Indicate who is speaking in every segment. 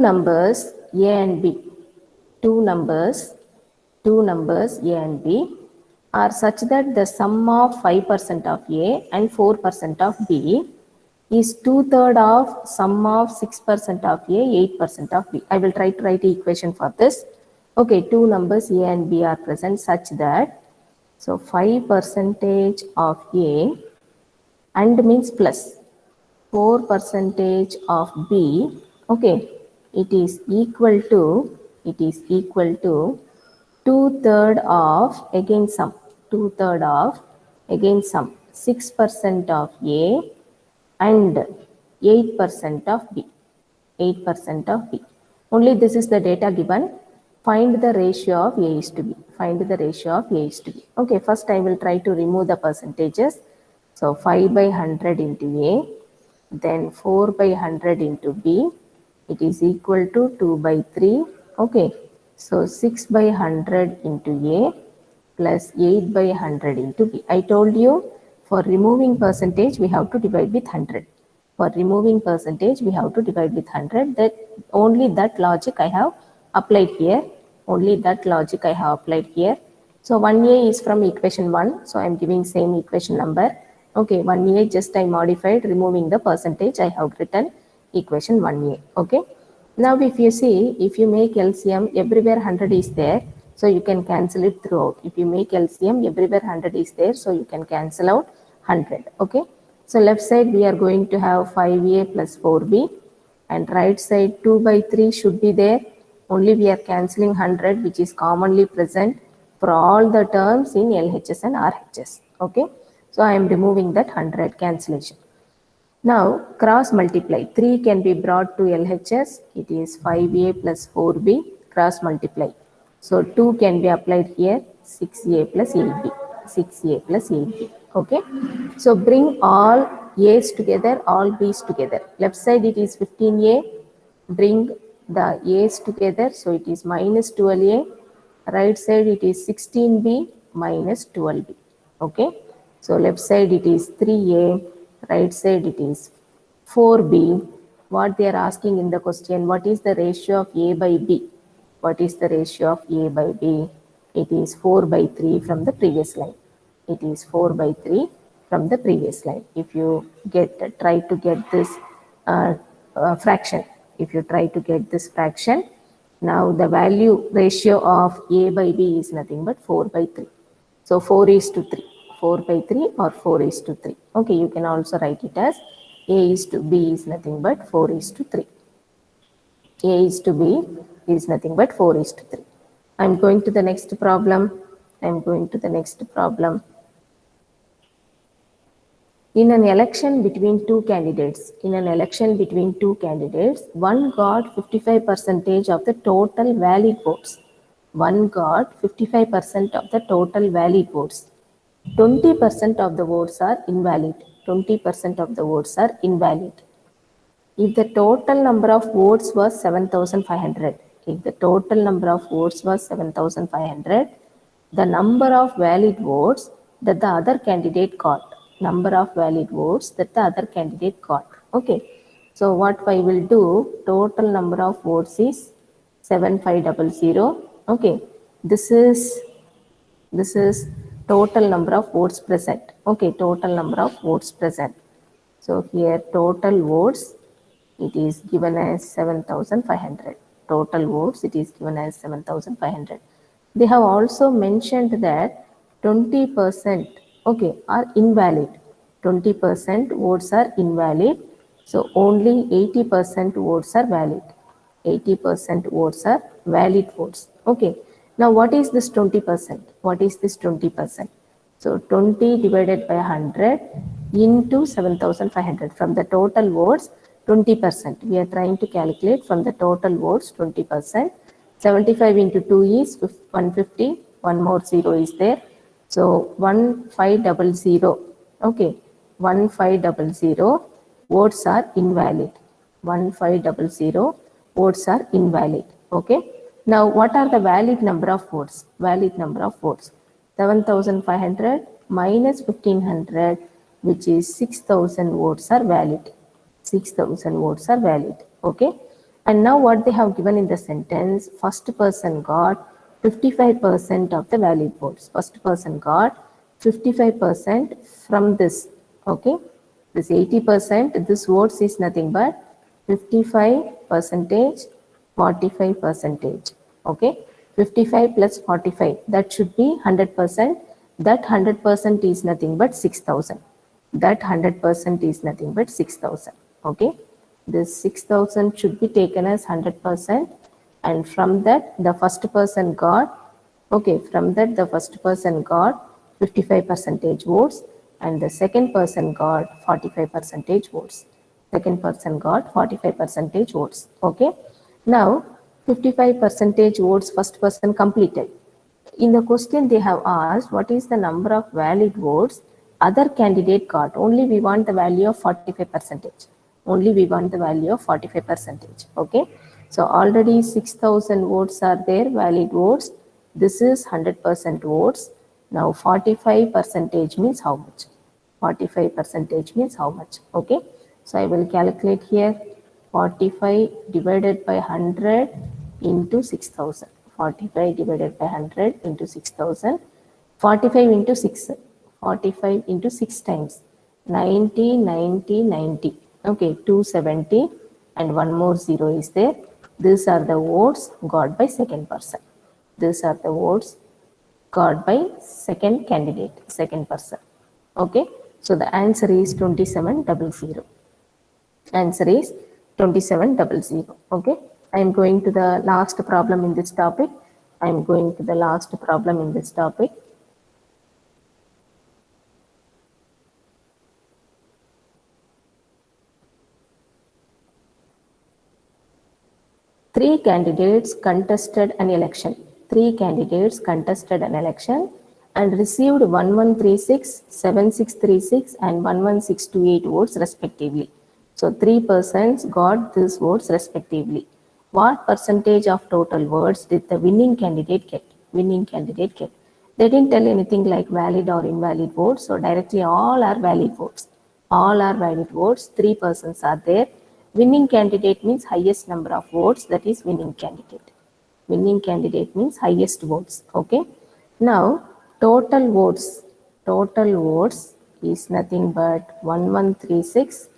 Speaker 1: numbers A and B, two numbers A and B are such that the sum of 5% of A and 4% of B is 2/3 of sum of 6% of A, 8% of B. I will try to write the equation for this. Okay, two numbers A and B are present such that, so 5% of A and means plus 4% of B, okay, it is equal to, two-third of, again sum, two-third of, again sum, 6% of A and 8% of B, 8% of B. Only this is the data given. Find the ratio of A is to B. Find the ratio of A is to B. Okay, first I will try to remove the percentages. So 5 by 100 into A, then 4 by 100 into B, it is equal to 2 by 3. Okay, so 6 by 100 into A plus 8 by 100 into B. I told you for removing percentage we have to divide with 100. For removing percentage we have to divide with 100. That only that logic I have applied here. Only that logic I have applied here. So 1A is from equation 1. So I am giving same equation number. Okay, 1A just I modified, removing the percentage. I have written equation 1A. Okay. Now if you see, if you make LCM, everywhere 100 is there. So you can cancel it throughout. If you make LCM, everywhere 100 is there. So you can cancel out 100. Okay. So left side we are going to have 5A plus 4B, and right side 2 by 3 should be there. Only we are cancelling 100, which is commonly present for all the terms in LHS and RHS. Okay. So I am removing that 100 cancellation. Now cross multiply. 3 can be brought to LHS. It is 5A plus 4B cross multiply. So 2 can be applied here. 6A plus 8B. 6A plus 8B. Okay. So bring all A's together, all B's together. Left side it is 15A. Bring the A's together. So it is minus 12A. Right side it is 16B minus 12B. Okay. So left side it is 3A. Right side it is 4B. What they are asking in the question, what is the ratio of A by B? What is the ratio of A by B? It is 4 by 3 from the previous line. It is 4 by 3 from the previous line. If you try to get this fraction, if you try to get this fraction, now the value ratio of A by B is nothing but 4 by 3. So 4 is to 3. 4 by 3 or 4 is to 3. Okay, you can also write it as A is to B is nothing but 4 is to 3. A is to B is nothing but 4 is to 3. I am going to the next problem. In an election between two candidates, one got 55% of the total valid votes. 20% of the votes are invalid. If the total number of votes was 7,500, the number of valid votes that the other candidate got. Okay. So what I will do, total number of votes is 7500. Okay. This is total number of votes present. Okay, total number of votes present. So here total votes, it is given as 7,500. Total votes, it is given as 7,500. They have also mentioned that 20%, okay, are invalid. 20% votes are invalid. So only 80% votes are valid. 80% votes are valid votes. Okay. Now what is this 20%? So 20 divided by 100 into 7,500. From the total votes, 20%. We are trying to calculate from the total votes 20%. 75 into 2 is 150. One more 0 is there. So 1500. Okay. 1500 votes are invalid. 1500 votes are invalid. Okay. Now what are the valid number of votes? 7,500 minus 1500, which is 6,000 votes are valid. 6,000 votes are valid. Okay. And now what they have given in the sentence, first person got 55% of the valid votes. First person got 55% from this. Okay. This 80%, this votes is nothing but 55 percentage, 45 percentage. Okay. 55 plus 45, that should be 100%. That 100% is nothing but 6,000. That 100% is nothing but 6,000. Okay. This 6,000 should be taken as 100%, and from that the first person got, okay, from that the first person got 55 percentage votes, and the second person got 45 percentage votes. Second person got 45 percentage votes. Okay. Now 55 percentage votes first person completed. In the question they have asked what is the number of valid votes other candidate got. Only we want the value of 45 percentage. Only we want the value of 45 percentage. Okay. So already 6,000 votes are there, valid votes. This is 100% votes. Now 45 percentage means how much? 45 percentage means how much? Okay. So I will calculate here 45 divided by 100 into 6,000. 45 divided by 100 into 6,000. 45 into 6. 45 into 6 times. 90, 90, 90. Okay, 270 and one more 0 is there. These are the votes got by second person. These are the votes got by second candidate, second person. Okay, so the answer is 2700. Answer is 2700. Okay, I am going to the last problem in this topic. I am going to the last problem in this topic. Three candidates contested an election. Three candidates contested an election and received 1136, 7636 and 11628 votes respectively. So 3 persons got these votes respectively. What percentage of total votes did the winning candidate get? Winning candidate get. They didn't tell anything like valid or invalid votes. So directly all are valid votes. All are valid votes. 3 persons are there. Winning candidate means highest number of votes, that is winning candidate. Winning candidate means highest votes. Okay. Now total votes. Total votes is nothing but 1136,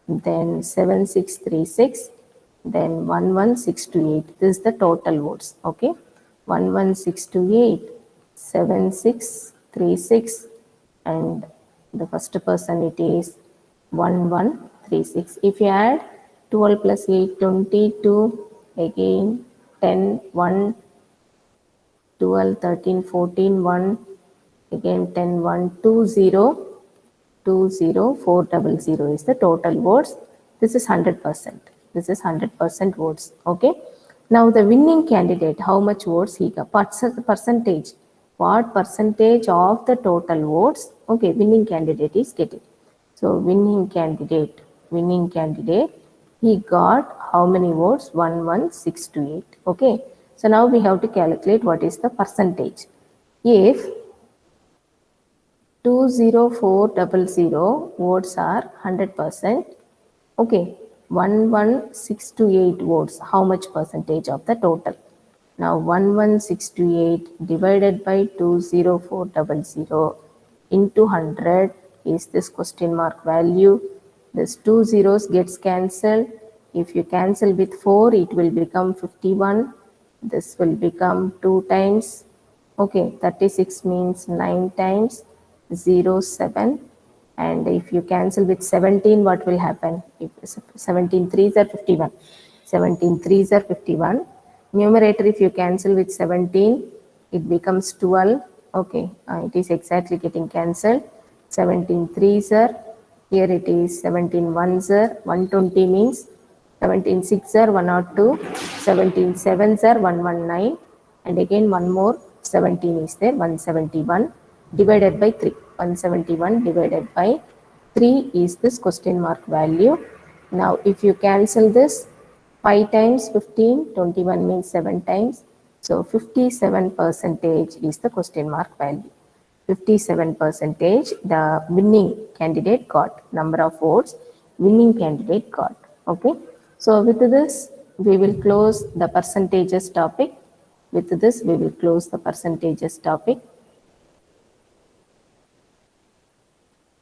Speaker 1: then 7636, then 11628. This is the total votes. Okay. 11628, 7636, and the first person it is 1136. If you add 12 plus 8, 22, again 10, 1, 12, 13, 14, 1, again 10, 1, 2, 0, 2, 0, 400 is the total votes. This is 100%. This is 100% votes. Okay. Now the winning candidate, how much votes he got? Percentage. What percentage of the total votes? Okay, winning candidate is getting. So winning candidate, he got how many votes? 11628. Okay. So now we have to calculate what is the percentage. If 20400 votes are 100%, okay, 11628 votes, how much percentage of the total? Now 11628 divided by 20400 into 100 is this question mark value. This 2 zeros gets cancelled. If you cancel with 4, it will become 51. This will become 2 times. Okay, 36 means 9 times 0, 7. And if you cancel with 17, what will happen? If 17 threes are 51. 17 threes are 51. Numerator, if you cancel with 17, it becomes 12. Okay, it is exactly getting cancelled. 17 threes are, here it is 17 ones are, 120 means 17 6 are 102, 17 sevens are 119, and again one more 17 is there, 171 divided by 3. 171 divided by 3 is this question mark value. Now if you cancel this, 5 times 15, 21 means 7 times. So 57 percentage is the question mark value. 57 percentage the winning candidate got, number of votes winning candidate got. Okay. So with this we will close the percentages topic. With this, we will close the percentages topic.